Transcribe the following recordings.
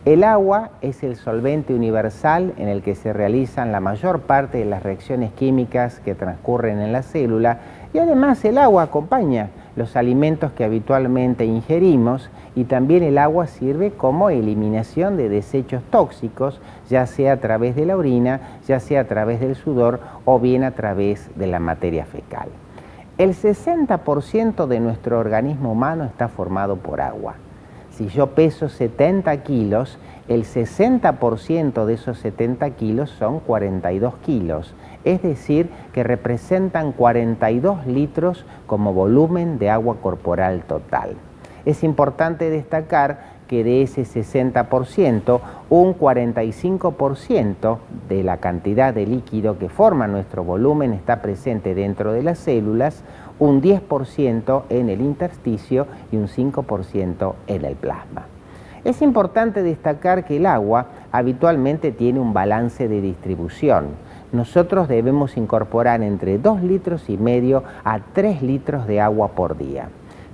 El agua es el solvente universal en el que se realizan la mayor parte de las reacciones químicas que transcurren en la célula y además el agua acompaña los alimentos que habitualmente ingerimos y también el agua sirve como eliminación de desechos tóxicos, ya sea a través de la orina, ya sea a través del sudor o bien a través de la materia fecal. El 60% de nuestro organismo humano está formado por agua. Si yo peso 70 kilos, el 60% de esos 70 kilos son 42 kilos, es decir, que representan 42 litros como volumen de agua corporal total. Es importante destacar que de ese 60%, un 45% de la cantidad de líquido que forma nuestro volumen está presente dentro de las células, un 10% en el intersticio y un 5% en el plasma. Es importante destacar que el agua habitualmente tiene un balance de distribución. Nosotros debemos incorporar entre 2,5 litros a 3 litros de agua por día.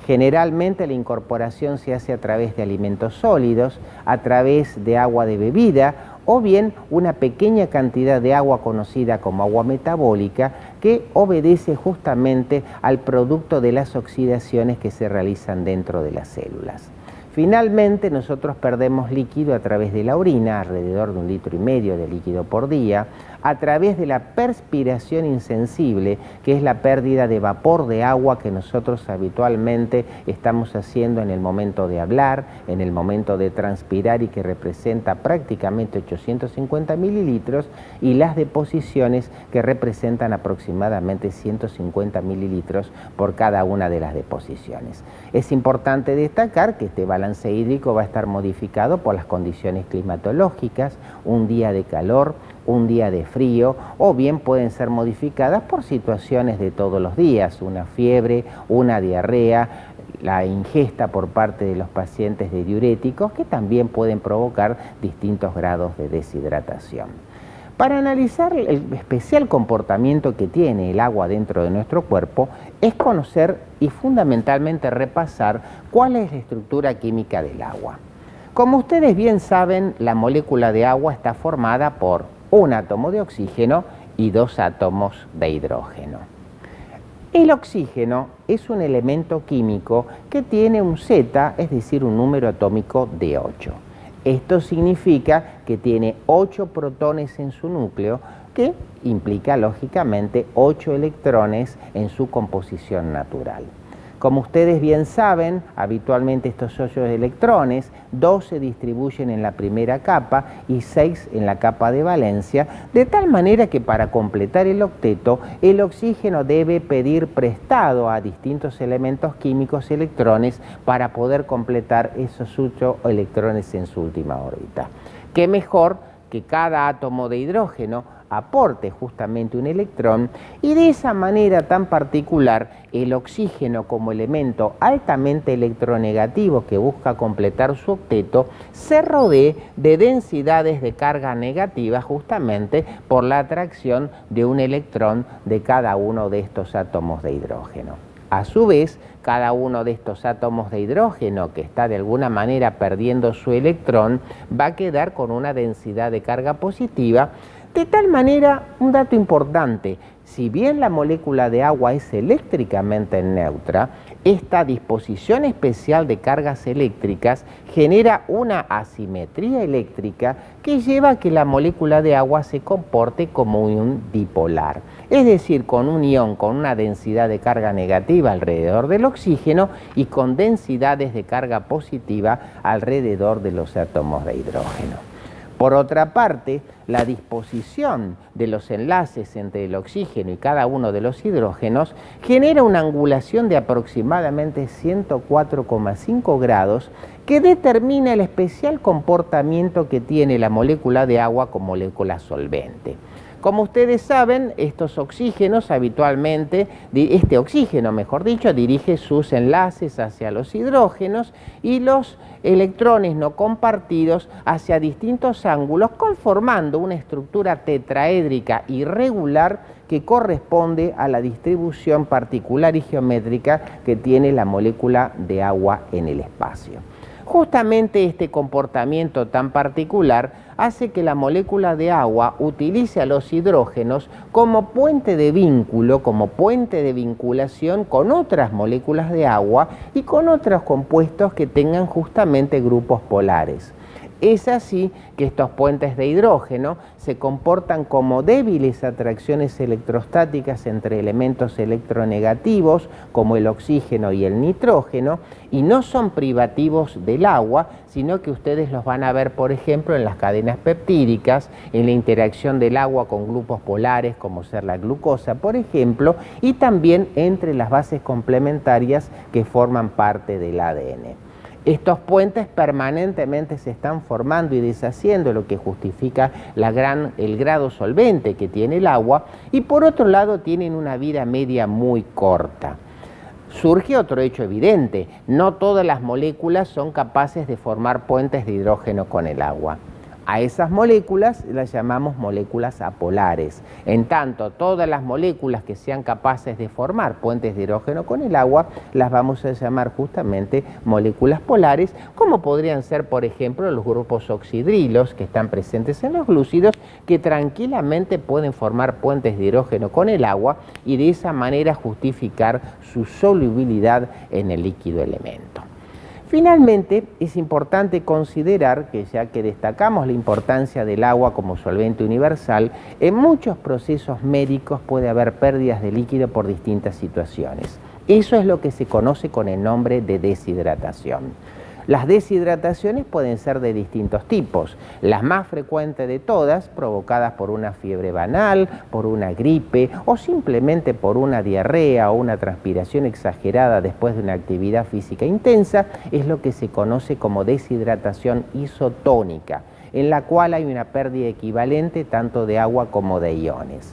Generalmente la incorporación se hace a través de alimentos sólidos, a través de agua de bebida o bien una pequeña cantidad de agua conocida como agua metabólica que obedece justamente al producto de las oxidaciones que se realizan dentro de las células. Finalmente, nosotros perdemos líquido a través de la orina, alrededor de 1,5 litros de líquido por día, a través de la perspiración insensible, que es la pérdida de vapor de agua que nosotros habitualmente estamos haciendo en el momento de hablar, en el momento de transpirar y que representa prácticamente 850 mililitros, y las deposiciones que representan aproximadamente 150 mililitros por cada una de las deposiciones. Es importante destacar que este balance hídrico va a estar modificado por las condiciones climatológicas, un día de calor, un día de frío, o bien pueden ser modificadas por situaciones de todos los días, una fiebre, una diarrea, la ingesta por parte de los pacientes de diuréticos que también pueden provocar distintos grados de deshidratación. Para analizar el especial comportamiento que tiene el agua dentro de nuestro cuerpo, es conocer y fundamentalmente repasar cuál es la estructura química del agua. Como ustedes bien saben, la molécula de agua está formada por un átomo de oxígeno y 2 átomos de hidrógeno. El oxígeno es un elemento químico que tiene un Z, es decir, un número atómico de 8. Esto significa que tiene 8 protones en su núcleo, que implica lógicamente 8 electrones en su composición natural. Como ustedes bien saben, habitualmente estos 8 electrones, 2 se distribuyen en la primera capa y 6 en la capa de valencia, de tal manera que para completar el octeto, el oxígeno debe pedir prestado a distintos elementos químicos electrones para poder completar esos 8 electrones en su última órbita. ¿Qué mejor que cada átomo de hidrógeno aporte justamente un electrón y de esa manera tan particular el oxígeno como elemento altamente electronegativo que busca completar su octeto se rodee de densidades de carga negativa justamente por la atracción de un electrón de cada uno de estos átomos de hidrógeno. A su vez, cada uno de estos átomos de hidrógeno que está de alguna manera perdiendo su electrón va a quedar con una densidad de carga positiva. De tal manera, un dato importante, si bien la molécula de agua es eléctricamente neutra, esta disposición especial de cargas eléctricas genera una asimetría eléctrica que lleva a que la molécula de agua se comporte como un dipolar, es decir, con un ion con una densidad de carga negativa alrededor del oxígeno y con densidades de carga positiva alrededor de los átomos de hidrógeno. Por otra parte, la disposición de los enlaces entre el oxígeno y cada uno de los hidrógenos genera una angulación de aproximadamente 104,5 grados que determina el especial comportamiento que tiene la molécula de agua como molécula solvente. Como ustedes saben, estos oxígenos habitualmente, este oxígeno mejor dicho, dirige sus enlaces hacia los hidrógenos y los electrones no compartidos hacia distintos ángulos, conformando una estructura tetraédrica irregular que corresponde a la distribución particular y geométrica que tiene la molécula de agua en el espacio. Justamente este comportamiento tan particular hace que la molécula de agua utilice a los hidrógenos como puente de vínculo, como puente de vinculación con otras moléculas de agua y con otros compuestos que tengan justamente grupos polares. Es así que estos puentes de hidrógeno se comportan como débiles atracciones electrostáticas entre elementos electronegativos como el oxígeno y el nitrógeno, y no son privativos del agua, sino que ustedes los van a ver, por ejemplo, en las cadenas peptídicas, en la interacción del agua con grupos polares como ser la glucosa, por ejemplo, y también entre las bases complementarias que forman parte del ADN. Estos puentes permanentemente se están formando y deshaciendo, lo que justifica el grado solvente que tiene el agua, y por otro lado tienen una vida media muy corta. Surge otro hecho evidente: no todas las moléculas son capaces de formar puentes de hidrógeno con el agua. A esas moléculas las llamamos moléculas apolares. En tanto, todas las moléculas que sean capaces de formar puentes de hidrógeno con el agua las vamos a llamar justamente moléculas polares, como podrían ser, por ejemplo, los grupos oxidrilos que están presentes en los glúcidos, que tranquilamente pueden formar puentes de hidrógeno con el agua y de esa manera justificar su solubilidad en el líquido elemento. Finalmente, es importante considerar que, ya que destacamos la importancia del agua como solvente universal, en muchos procesos médicos puede haber pérdidas de líquido por distintas situaciones. Eso es lo que se conoce con el nombre de deshidratación. Las deshidrataciones pueden ser de distintos tipos. Las más frecuentes de todas, provocadas por una fiebre banal, por una gripe o simplemente por una diarrea o una transpiración exagerada después de una actividad física intensa, es lo que se conoce como deshidratación isotónica, en la cual hay una pérdida equivalente tanto de agua como de iones.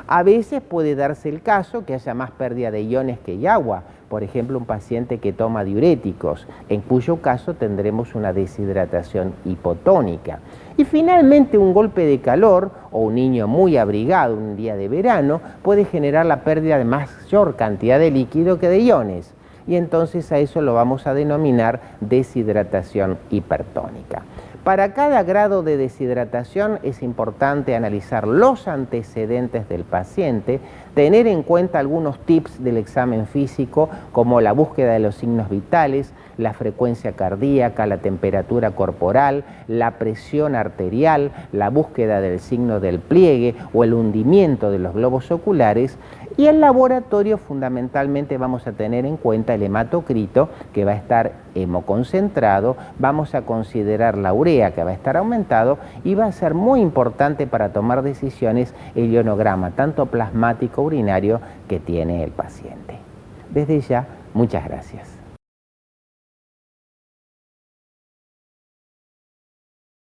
A veces puede darse el caso que haya más pérdida de iones que de agua, por ejemplo, un paciente que toma diuréticos, en cuyo caso tendremos una deshidratación hipotónica. Y finalmente, un golpe de calor o un niño muy abrigado un día de verano puede generar la pérdida de mayor cantidad de líquido que de iones, y entonces a eso lo vamos a denominar deshidratación hipertónica. Para cada grado de deshidratación es importante analizar los antecedentes del paciente, tener en cuenta algunos tips del examen físico como la búsqueda de los signos vitales, la frecuencia cardíaca, la temperatura corporal, la presión arterial, la búsqueda del signo del pliegue o el hundimiento de los globos oculares. Y en laboratorio fundamentalmente vamos a tener en cuenta el hematocrito, que va a estar hemoconcentrado, vamos a considerar la urea, que va a estar aumentado, y va a ser muy importante para tomar decisiones el ionograma, tanto plasmático urinario, que tiene el paciente. Desde ya, muchas gracias.